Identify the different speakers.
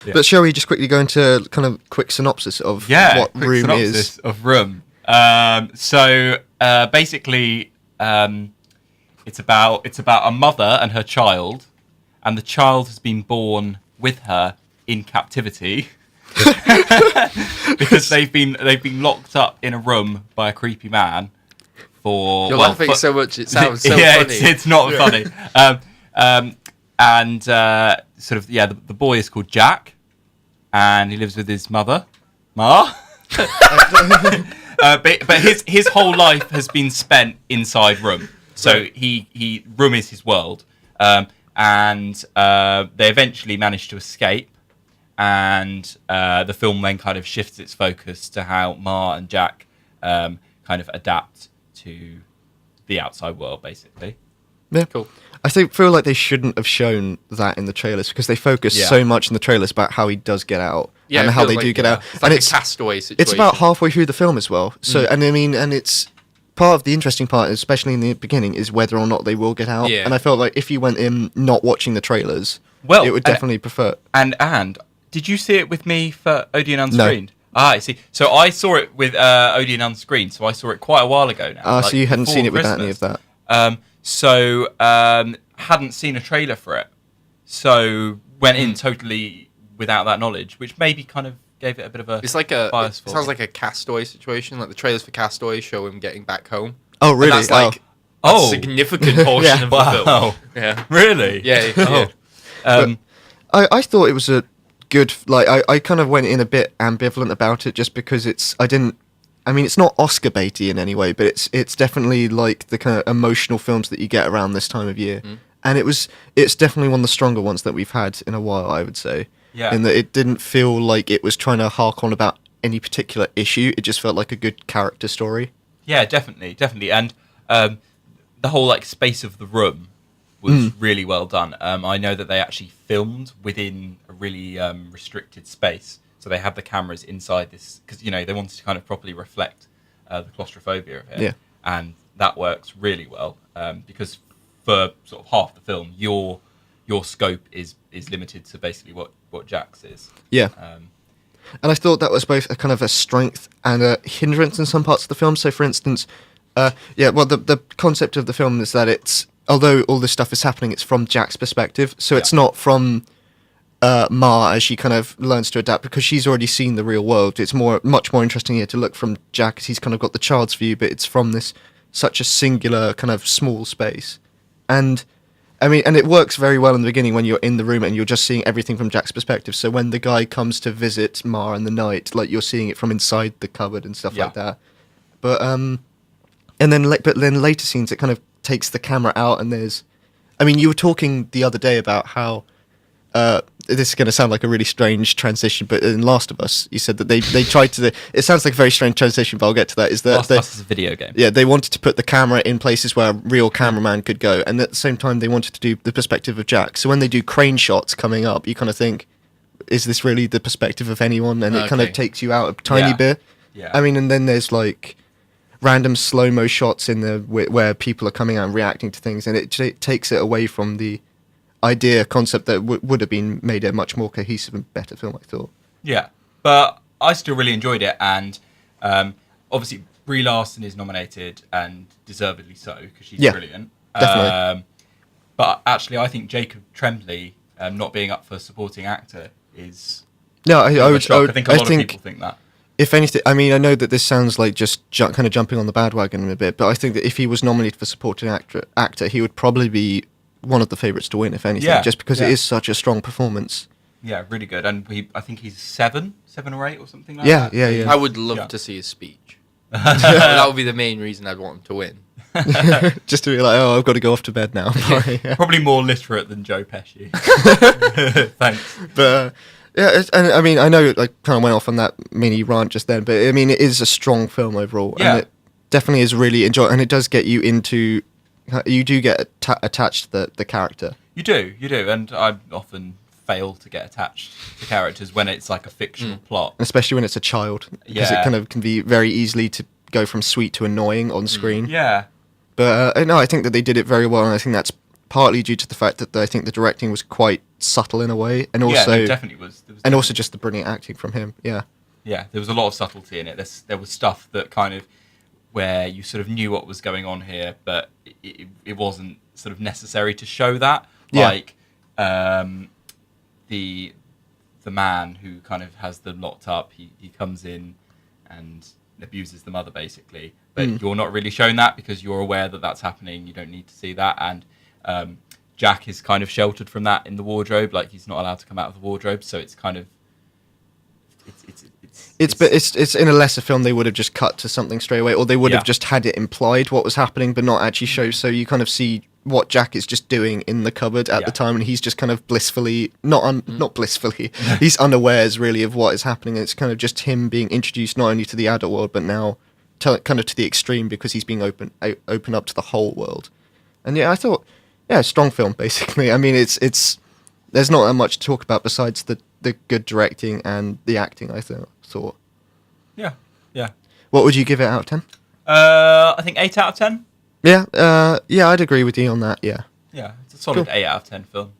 Speaker 1: Yeah.
Speaker 2: But shall we just quickly go into kind of quick synopsis of what
Speaker 1: quick
Speaker 2: Room
Speaker 1: synopsis
Speaker 2: is?
Speaker 1: of Room. Basically, it's about a mother and her child, and the child has been born with her in captivity because they've been locked up in a room by a creepy man for.
Speaker 3: You're laughing so much; it sounds so
Speaker 1: yeah,
Speaker 3: funny.
Speaker 1: it's not funny. The boy is called Jack, and he lives with his mother, Ma. But his whole life has been spent inside Room. So he Room is his world, and they eventually manage to escape. And the film then kind of shifts its focus to how Ma and Jack kind of adapt to the outside world, basically.
Speaker 2: Yeah,
Speaker 3: Cool.
Speaker 2: I feel like they shouldn't have shown that in the trailers because they focus so much in the trailers about how he does get out and
Speaker 3: it
Speaker 2: how
Speaker 3: feels
Speaker 2: they
Speaker 3: like,
Speaker 2: do get out.
Speaker 3: It's like a Castaway situation.
Speaker 2: It's about halfway through the film as well. So, and it's part of the interesting part, especially in the beginning, is whether or not they will get out.
Speaker 3: Yeah.
Speaker 2: And I felt like if you went in not watching the trailers,
Speaker 1: Well,
Speaker 2: it would definitely prefer.
Speaker 1: And did you see it with me for Odeon Unscreened? No. I see. So I saw it with Odeon Unscreened. So I saw it quite a while ago now.
Speaker 2: So you hadn't seen it without any of that.
Speaker 1: Hadn't seen a trailer for it. So went in totally without that knowledge, which maybe kind of gave it a bit of a
Speaker 3: It's like
Speaker 1: bias
Speaker 3: it sounds like a Castaway situation. Like the trailers for Castaway show him getting back home.
Speaker 2: Oh, really?
Speaker 3: And that's like a significant portion of the film. Yeah.
Speaker 1: Really?
Speaker 3: Yeah.
Speaker 2: I thought it was a good. Like I kind of went in a bit ambivalent about it just because it's not Oscar baity in any way, but it's definitely like the kind of emotional films that you get around this time of year, and it's definitely one of the stronger ones that we've had in a while, I would say.
Speaker 1: Yeah.
Speaker 2: In that it didn't feel like it was trying to hark on about any particular issue. It just felt like a good character story.
Speaker 1: Yeah, definitely, and the whole like space of the room was really well done. I know that they actually filmed within a really restricted space. So they have the cameras inside this because they wanted to kind of properly reflect the claustrophobia of it,
Speaker 2: Yeah.
Speaker 1: and that works really well because for sort of half the film, your scope is limited to basically what Jack's is.
Speaker 2: Yeah. And I thought that was both a kind of a strength and a hindrance in some parts of the film. So, for instance, the concept of the film is that it's, although all this stuff is happening, it's from Jack's perspective. So it's not from Ma as she kind of learns to adapt because she's already seen the real world. It's much more interesting here to look from Jack as he's kind of got the child's view, but it's from this such a singular kind of small space. And and it works very well in the beginning when you're in the room and you're just seeing everything from Jack's perspective. So when the guy comes to visit Ma in the night, like you're seeing it from inside the cupboard and stuff like that. But then later scenes it kind of takes the camera out and there's, you were talking the other day about how this is going to sound like a really strange transition, but in Last of Us, you said that they tried to. It sounds like a very strange transition, but I'll get to that.
Speaker 1: Last of Us is a video game.
Speaker 2: Yeah, they wanted to put the camera in places where a real cameraman could go, and at the same time, they wanted to do the perspective of Jack. So when they do crane shots coming up, you kind of think, is this really the perspective of anyone? And it kind of takes you out a tiny bit.
Speaker 1: Yeah.
Speaker 2: And then there's like random slow-mo shots in the where people are coming out and reacting to things, and it takes it away from the concept that would have been made a much more cohesive and better film, I thought.
Speaker 1: Yeah, but I still really enjoyed it, and obviously Brie Larson is nominated, and deservedly so, because she's brilliant.
Speaker 2: Definitely.
Speaker 1: But actually, I think Jacob Tremblay not being up for supporting actor is...
Speaker 2: No, I
Speaker 1: think a lot of people think that.
Speaker 2: If anything, I know that this sounds like just kind of jumping on the bandwagon a bit, but I think that if he was nominated for supporting actor, he would probably be one of the favourites to win, if anything, just because it is such a strong performance.
Speaker 1: Yeah, really good. And I think he's 7 or 8 or something like that.
Speaker 2: Yeah.
Speaker 3: I would love to see his speech. That would be the main reason I'd want him to win.
Speaker 2: Just to be like, oh, I've got to go off to bed now.
Speaker 1: Probably more literate than Joe Pesci. Thanks.
Speaker 2: But and I know I kind of went off on that mini rant just then, but it is a strong film overall, and it definitely is really enjoyable, and it does get you into. You do get attached to the character. You do,
Speaker 1: and I often fail to get attached to characters when it's like a fictional plot,
Speaker 2: especially when it's a child, because it kind of can be very easily to go from sweet to annoying on screen.
Speaker 1: Yeah,
Speaker 2: but no, I think that they did it very well, and I think that's partly due to the fact that I think the directing was quite subtle in a way, and also
Speaker 1: yeah, no, definitely was. There was
Speaker 2: and
Speaker 1: definitely-
Speaker 2: also just the brilliant acting from him. Yeah,
Speaker 1: yeah, there was a lot of subtlety in it. There was stuff that kind of where you sort of knew what was going on here, but it wasn't sort of necessary to show that.
Speaker 2: Yeah.
Speaker 1: Like the man who kind of has them locked up, he comes in and abuses the mother basically, but you're not really shown that because you're aware that that's happening. You don't need to see that, and Jack is kind of sheltered from that in the wardrobe. Like he's not allowed to come out of the wardrobe, so it's kind of
Speaker 2: it's in a lesser film they would have just cut to something straight away, or they would
Speaker 1: Yeah.
Speaker 2: have just had it implied what was happening, but not actually show. So you kind of see what Jack is just doing in the cupboard at
Speaker 1: Yeah.
Speaker 2: the time, and he's just kind of blissfully not blissfully, he's unawares really of what is happening. It's kind of just him being introduced not only to the adult world, but now kind of to the extreme because he's being open up to the whole world. And yeah, I thought, yeah, strong film basically. I mean, it's there's not that much to talk about besides the good directing and the acting. I thought.
Speaker 1: yeah.
Speaker 2: What would you give it out of 10?
Speaker 1: I think 8 out of 10.
Speaker 2: Yeah, I'd agree with you on that. Yeah.
Speaker 1: Yeah, it's a solid
Speaker 2: Cool.
Speaker 1: 8 out of 10 film.